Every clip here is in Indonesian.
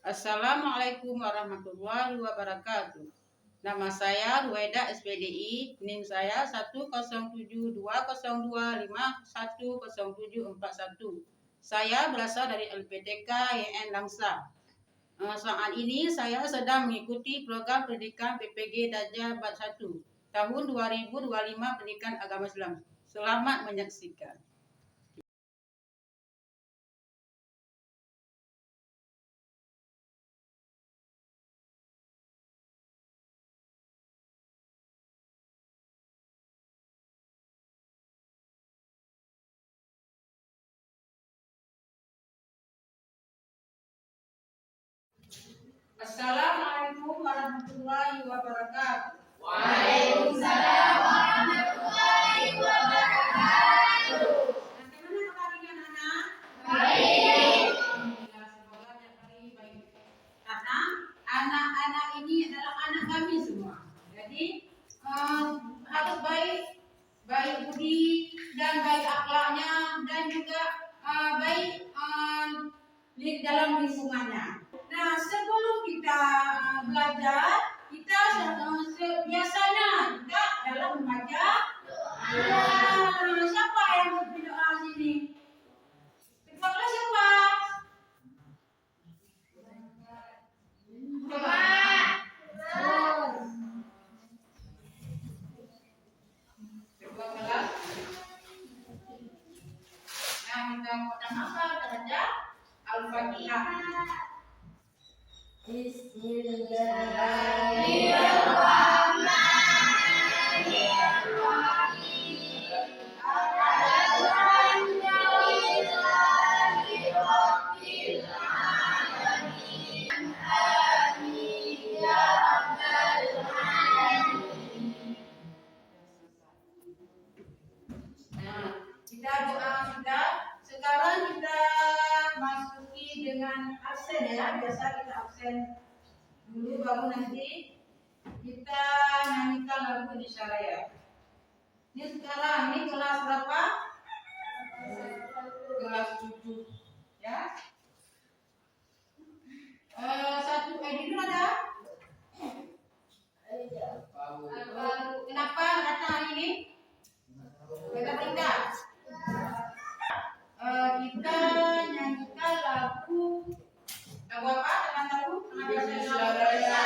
Assalamualaikum warahmatullahi wabarakatuh. Nama saya Ruwaida SPDI, NIM saya 10720251071. Saya berasal dari LPTK YN Langsa. Saat ini saya sedang mengikuti program pendidikan PPG Darjah Bab 1 tahun 2025 Pendidikan Agama Islam. Selamat menyaksikan. Assalamualaikum warahmatullahi wabarakatuh. Waalaikumsalam warahmatullahi wabarakatuh. Bagaimana kabarnya anak-anak? Baik. Alhamdulillah, semoga tiap hari baik. Karena anak-anak ini adalah anak kami semua. Jadi harus baik budi dan baik akhlaknya dan juga baik di dalam lingkungannya. Nah, sebelum kita belajar, kita biasanya juga dalam membaca doa. Siapa yang berdoa sini? Ketua kelas siapa? Coba. Ketua kelas. Nah, kita pertama baca Al-Fatihah. Bismillahirrahmanirrahim. Alhamdulillahi rabbil alamin. Amin ya rabbal alamin. Nah, kita doa sudah. Sekarang kita masuki dengan absen ya. Biasa kita absen dulu baru nanti kita nyanyikan lagu di Syaraya. Ini sekarang ini kelas berapa? Kelas 7 ya. Satu edit ada? Kenapa datang hari ini? Kita tinggal. Kita nyanyikan lagu apa? Dengan lagu Syaraya.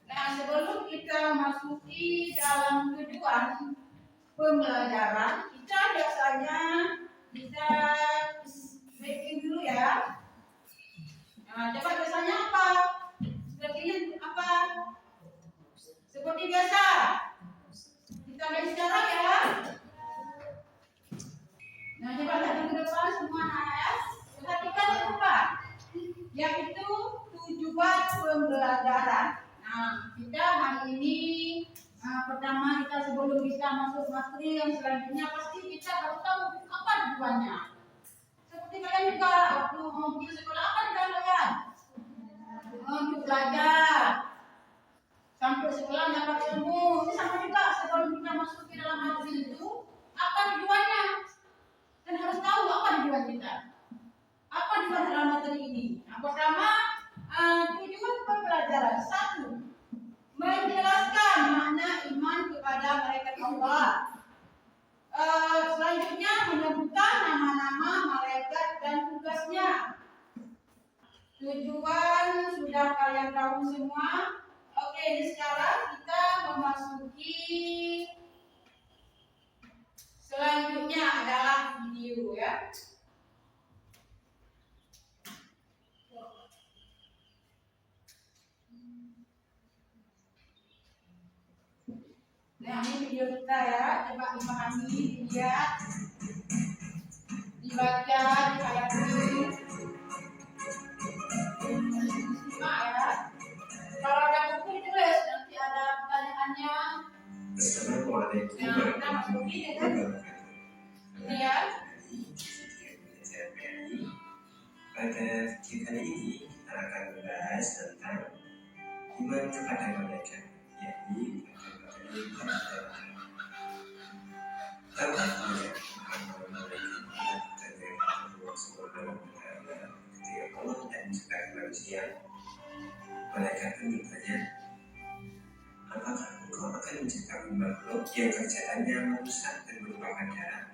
Nah, sebelum kita masuki dalam tujuan pembelajaran, kita biasanya kita breaking dulu ya. Nah, coba biasanya apa? Sepertinya apa? Seperti biasa. Kita lihat sekarang ya. Nah, coba lihat ke depan semua anak ya. Perhatikan ke depan. Yang itu tujuan pembelajaran. Nah, kita hari ini pertama kita sebelum kita masuk materi yang selanjutnya pasti kita harus tahu apa tujuannya. Seperti kalian juga waktu mau pergi sekolah apa tujuan kalian? Untuk belajar. Sampai sekolah dapat ilmu. Ini sampai Allah. Selanjutnya menyebutkan nama-nama malaikat dan tugasnya. Tujuan sudah kalian tahu semua. Oke, ini sekarang kita memasuki selanjutnya adalah video ya. Nah, ini video kita ya. Coba dipahami, dilihat, dibaca, dihayati. Simak ya. Kalau ada buku ditulis, nanti ada pertanyaannya. Assalamualaikum Nah, kita masuki ya kan? Ini ya. Pada video kali ini kita akan membahas tentang iman kepada malaikat, yakni kepada malaikat. Malaikat dari Allah Subhanahu wa Ta'ala ketika Allah dan menciptakan manusia. Malaikat pun bertanya, apakah engkau akan menciptakan makhluk yang kerjaannya merusak dan merupakan darah,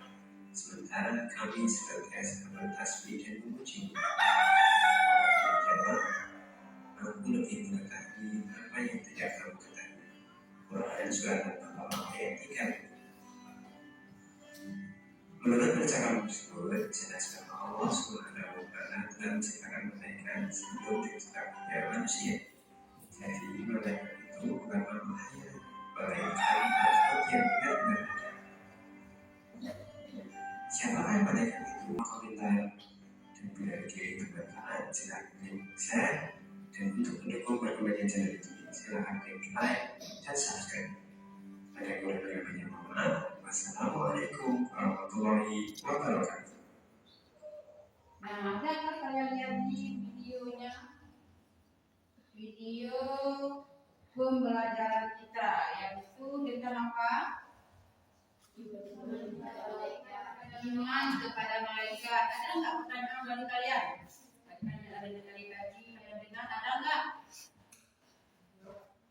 sementara kami senantiasa bertasbih dan memuji? Allah menjawab, aku lebih mengetahui apa yang tidak kamu ketahui. Quran surat Al-Baqarah ayat 3. Menurut percakapan tersebut, jelas bahwa Allah Subhanahu wa Ta'ala telah menciptakan malaikat sebelum diciptakannya manusia. Jadi malaikat itu bukanlah makhluk, melainkan makhluk yang benar-benar ada. Siapakah malaikat itu? Komentar dan berbagai bermanfaat. Silakan klik share, dan untuk mendukung perkembangan channel ini silakan klik like dan subscribe. Ada yang banyak mohon maaf. Wassalamualaikum warahmatullahi wabarakatuh. Nah, ada kalian lihat di videonya? Video pembelajaran kita yaitu tentang apa? Iman kepada malaikat. Ada nggak pertanyaan dari kalian? Ada dari tadi kalian dengar? Ada nggak?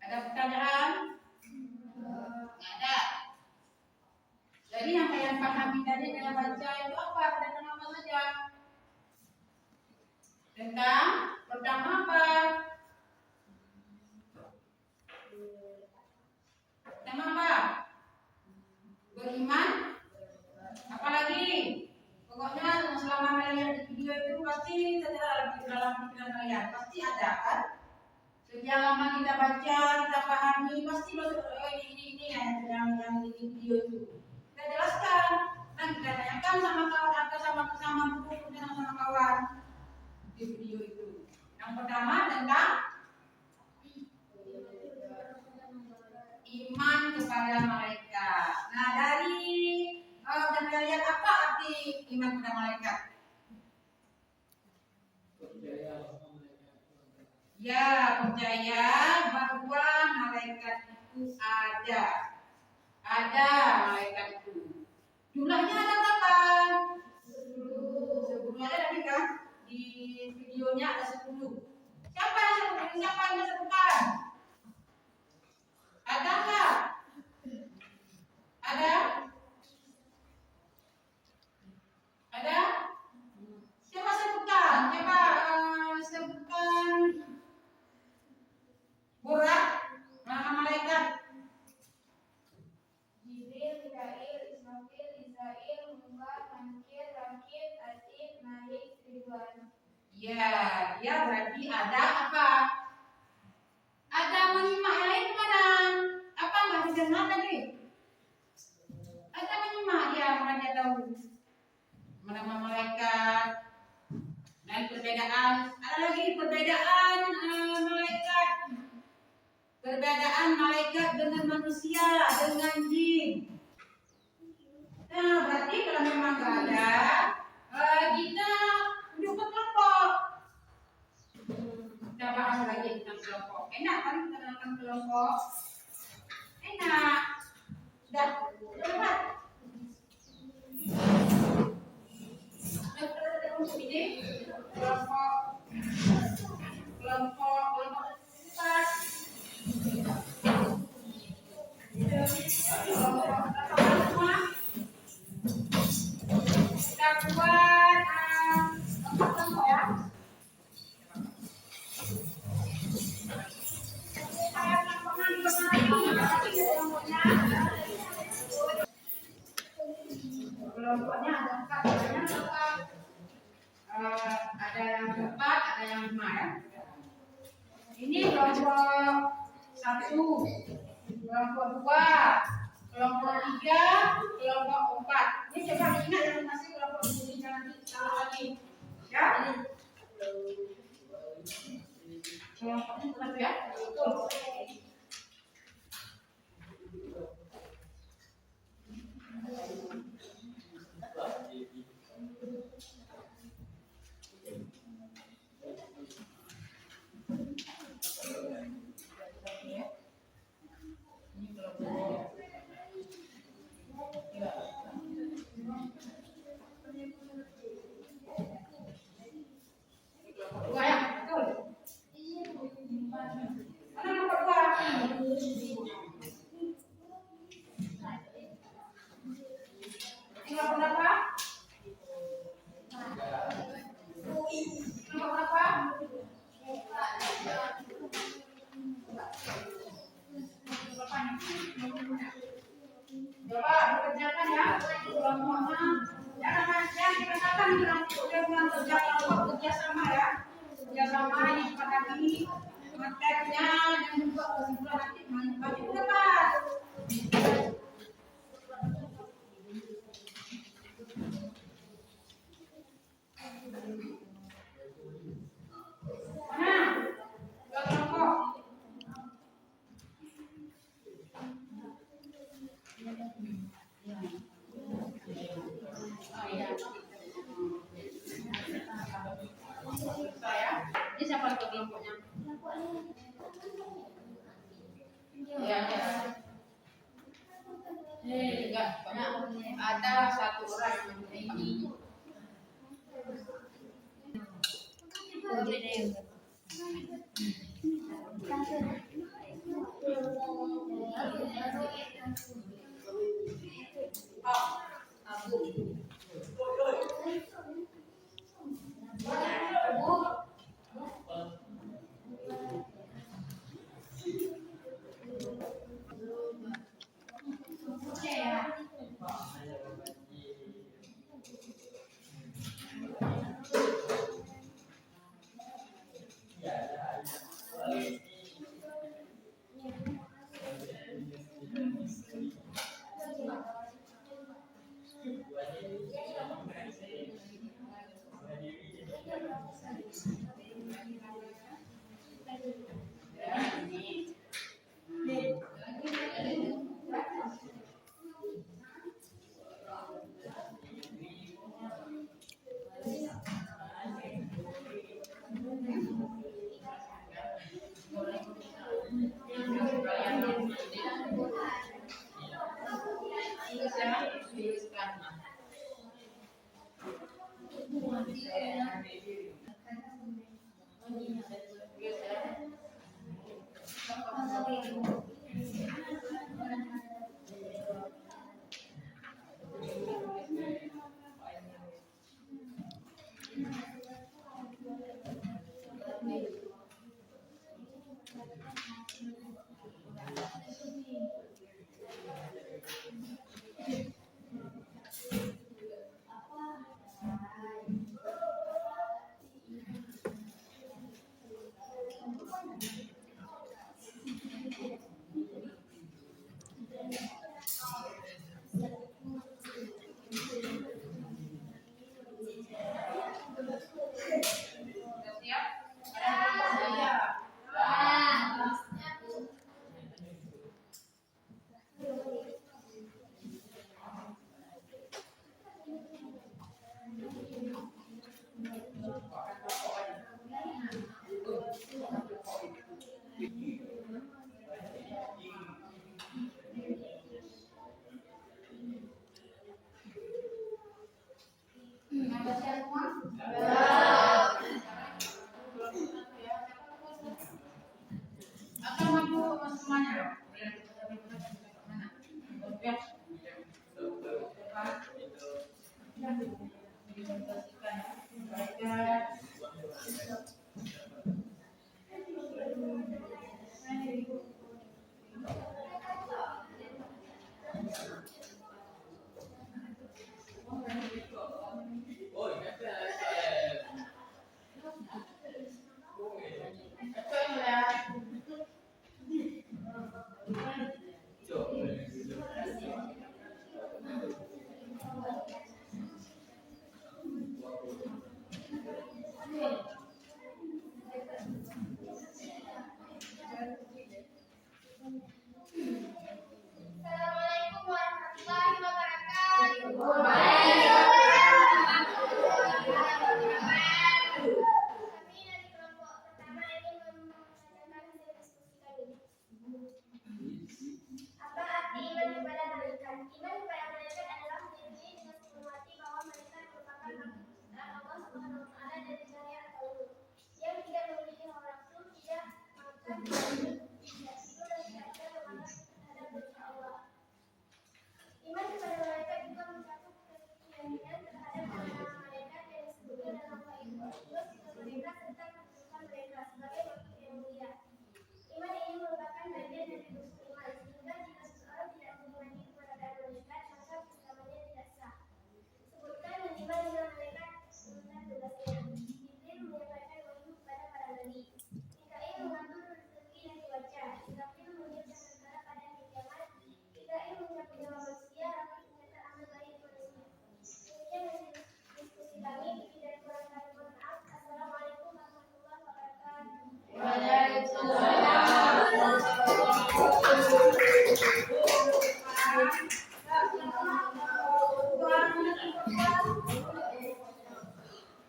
Ada pertanyaan? Nggak ada. Jadi yang kalian pahami tadi kalian baca itu apa? Tentang apa saja? Tentang pertama apa? Tentang apa? Beriman. Apalagi? Pokoknya selama kalian di video itu pasti terdalam pikiran kalian. Pasti ada kan? Sejak lama kita baca, kita pahami, pasti masuk ini yang di video itu. Kita jelaskan, dan kita tanyakan sama kawan atau sama buku sama kawan di video itu. Yang pertama tentang iman kepada malaikat. Nah, dari kita lihat apa arti iman kepada malaikat? Ya, percaya bahwa malaikat itu ada. Ada malaikat itu. Jumlahnya ada berapa? 10. Ada tadi kan? Di videonya ada 10. Siapa yang disebutkan? Ada nggak? Ada? Ada? Siapa sebutkan? Siapa sebutkan? Burak? Nama malaikat? Jibril, Mikail, Israfil, Israil, Munkar, Nakir, Rakir, Atid, Malik, Ridwan. Ya, dia berarti ada apa? Ada menyimak yang lain kemana? Apa nggak didengar tadi? Ada menyimak dia, makanya tahu nama malaikat dan perbedaan. Ada lagi perbedaan malaikat. Perbedaan malaikat dengan manusia, dengan jin. Nah, berarti kalau memang nggak ada, kita duduk kelompok. Kita bahas lagi tentang kelompok. Enak kan kita tentang kelompok? Enak. Sudah lewat. Ini kelompok empat. semua. Kita buat kelompok ya. Kelompoknya ada 4, ada yang 4, ada yang 5 ya. Ini kelompok 1, kelompok 2, kelompok 3, kelompok 4. Ini coba diingat yang masih kelompok ini, jangan disalah lagi. Ya. Kelompoknya satu ya. Dua ya, betul. Mana nomor 2? Nomor berapa? Nomor berapa? Coba dikerjakan ya kelompoknya. Jangan dikatakan kerja sama ya. Kerja sama ini sepakati materinya dan juga kesimpulan nanti bagi pendapat. Mana? Dua kelompok. Ini siapa itu kelompoknya? Ya, ya. Enggak, banyak. Ada 1 orang yang ini.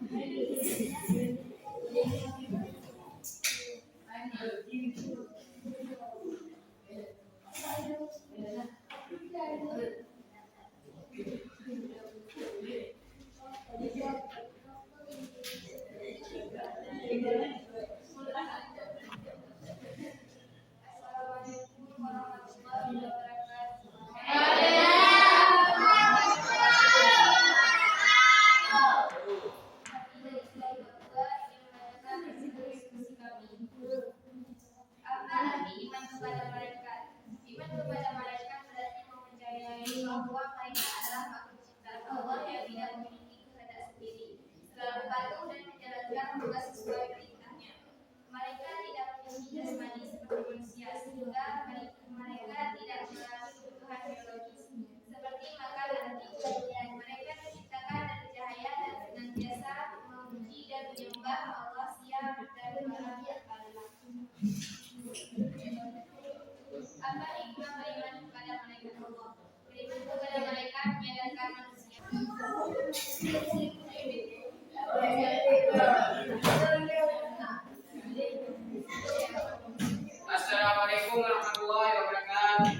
Assalamualaikum warahmatullahi wabarakatuh. Apa arti iman kepada malaikat? Iman kepada malaikat berarti mempercayai bahwa mereka adalah makhluk ciptaan Allah yang tidak memiliki kehendak sendiri, selalu patuh dan menjalankan tugas sesuai perintahnya. Mereka tidak memiliki jasmani seperti manusia, sehingga mereka tidak mengalami kebutuhan biologis seperti makan dan tidur. Mereka diciptakan dari cahaya dan senantiasa memuji dan menyembah Allah siang dan malam yang Allah. Apa hikmah beriman kepada malaikat Allah? Beriman kepada malaikat menyadarkan manusia. Assalamualaikum warahmatullahi wabarakatuh.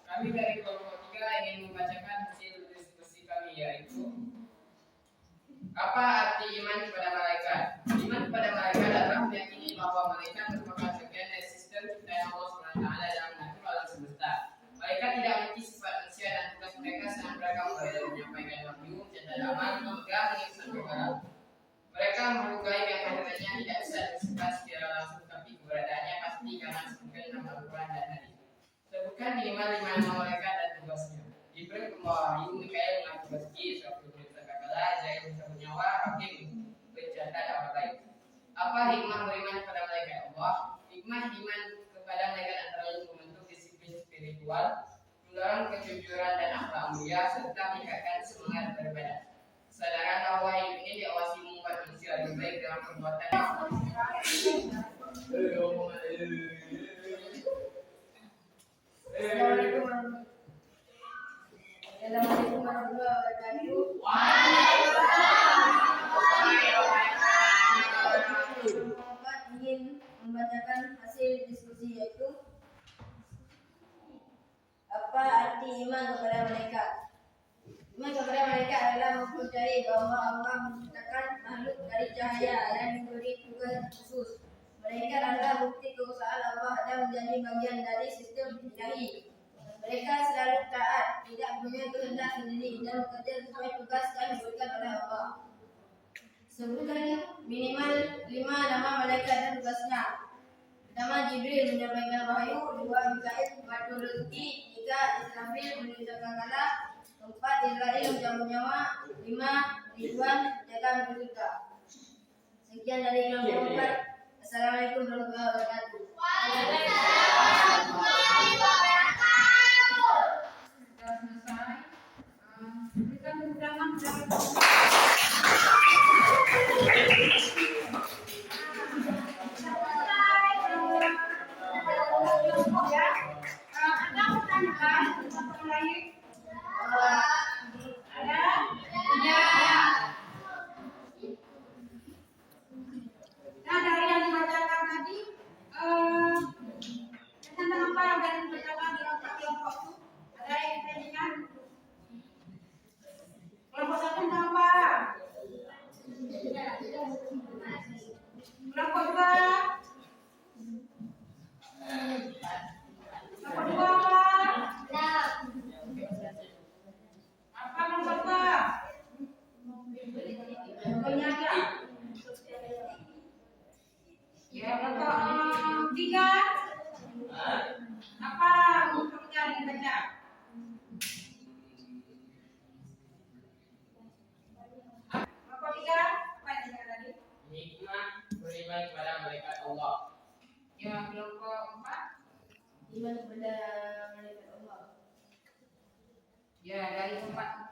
Kami dari kelompok 3 ingin membacakan hasil diskusi kami, yaitu apa arti iman kepada malaikat? Iman kepada malaikat adalah meyakini bahwa malaikat merupakan bagian dari sistem ciptaan Allah SWT dalam mengatur alam semesta. Malaikat tidak memiliki sifat manusia dan tugas mereka sangat beragam, mulai dari menyampaikan wahyu, mencatat amal, hingga mengirimkan kabar. Mereka makhluk gaib yang kehadirannya tidak bisa disebutkan secara langsung, tapi keberadaannya pasti karena disebutkan dalam Al-Quran dan hadis. Sebutkan minimal 5 nama malaikat dan tugasnya. Jibril pembawa wahyu, Mikail mengatur rezeki, Israfil perintah kekala, Jail mencabut nyawa, Hakim mencatat amal gaib. Apa hikmah beriman kepada malaikat Allah? Hikmah iman kepada malaikat antara lain membentuk disiplin spiritual, mendorong kejujuran dan akhlak mulia, serta meningkatkan semangat beribadah. Kesadaran bahwa hidup ini diawasi membuat manusia lebih baik dalam perbuatan. Assalamualaikum warahmatullahi wabarakatuh. Bapak ingin membacakan hasil diskusi, yaitu apa arti iman kepada malaikat? Iman kepada malaikat adalah mempercayai bahwa Allah menciptakan makhluk dari cahaya dan diberi tugas khusus. Malaikat adalah bukti kekuasaan Allah dan menjadi bagian dari sistem ilahi. Mereka selalu taat, tidak punya kehendak sendiri, dan bekerja sesuai tugas yang diberikan oleh Allah. Sebutkan minimal 5 nama malaikat dan tugasnya. Pertama, Jibril menyampaikan wahyu. 2, Mikail mengatur rezeki. 3, Israfil meninggalkan kala. 4, Israel mencabut nyawa. 5, Ridwan jaga surga. Sekian dari Imam Muhammad. Assalamualaikum warahmatullahi wabarakatuh. Sudah selesai. Berikan tepuk tangan kepada ya. Ada pertanyaan untuk lain? Ada? Tidak. Nah, dari yang dibacakan tadi, tentang apa yang tadi dibacakan di kelompok itu? Ada yang ditanyakan? Kelompok 1 tentang apa? Kelompok 2? Kelompok 2 apa? Apa kelompok 2? Pokoknya aja. Ya, kelompok 3? Apa pekerjaan yang dibaca? Kelompok 3? Apa yang dibaca tadi? Hikmah beriman kepada malaikat Allah. Ya, kelompok 4? Iman kepada malaikat Allah. Ya, dari empat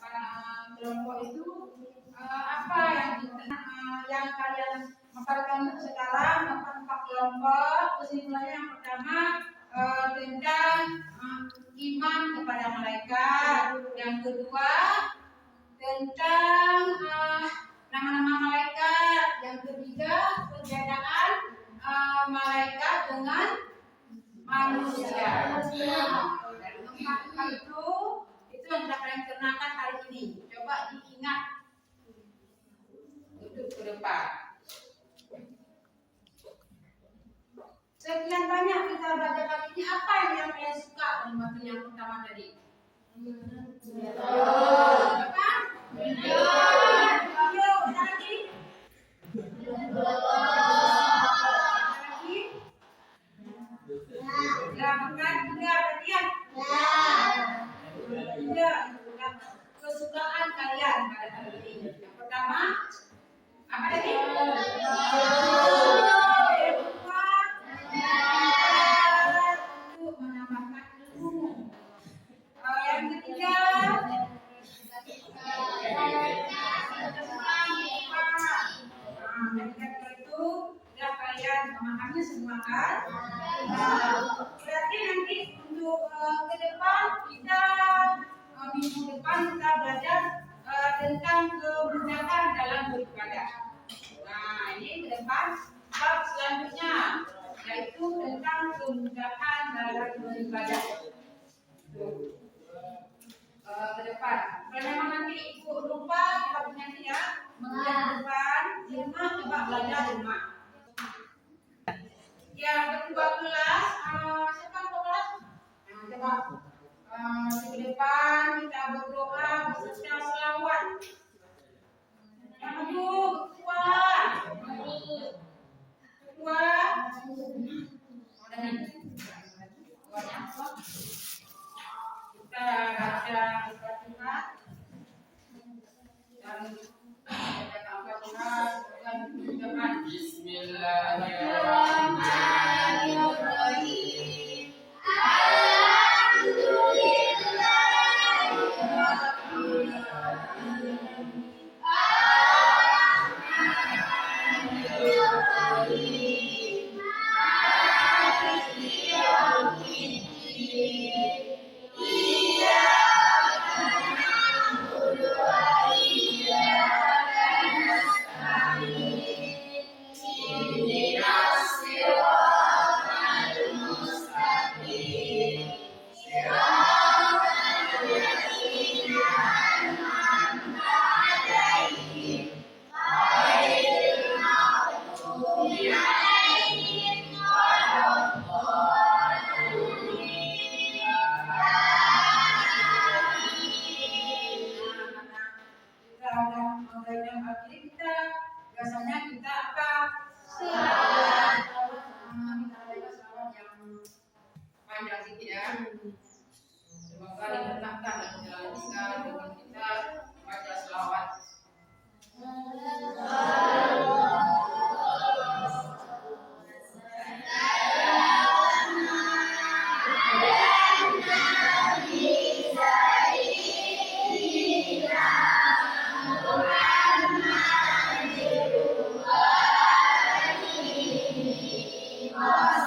kelompok itu apa yang kalian maparkan sekarang? Empat kelompok. Kesimpulannya yang pertama tentang iman kepada malaikat. kedua tentang nama-nama malaikat. Yang ketiga perbedaan malaikat dengan manusia. Dan empat itu yang kita akan kenakan hari ini. Coba diingat untuk ke depan. Sekian banyak kita baca kali ini. Apa yang kalian suka dari materi yang pertama tadi? Apa? Yuk, lagi. Ya, bukan juga perhatian. Ya, kesukaan kalian pada hari ini. Yang pertama, apa tadi? Untuk menambahkan ilmu. Yang ketiga, itu sudah kalian memahami semua kan? Berarti nanti untuk ke depan kita minggu depan kita belajar tentang kemudahan dalam beribadah. Nah, ini ke depan bab selanjutnya yaitu tentang kemudahan dalam beribadah. Ke depan. Kalau memang nanti ibu lupa, kita punya dia mengajar depan, di rumah coba belajar di rumah. Yang ke-12, siapa kelas? Coba ke depan kita berdoa beserta selawat. Yang maju, kuat. Kuat. Kita baca Al-Fatihah dan baca Al-Fatihah dan ucapan Bismillahirrahmanirrahim. biasanya kita apa? Selawat. Kita baca selawat yang panjang sedikit ya. Semoga diberkatkan dan dijalankan dengan kita baca selawat. Oh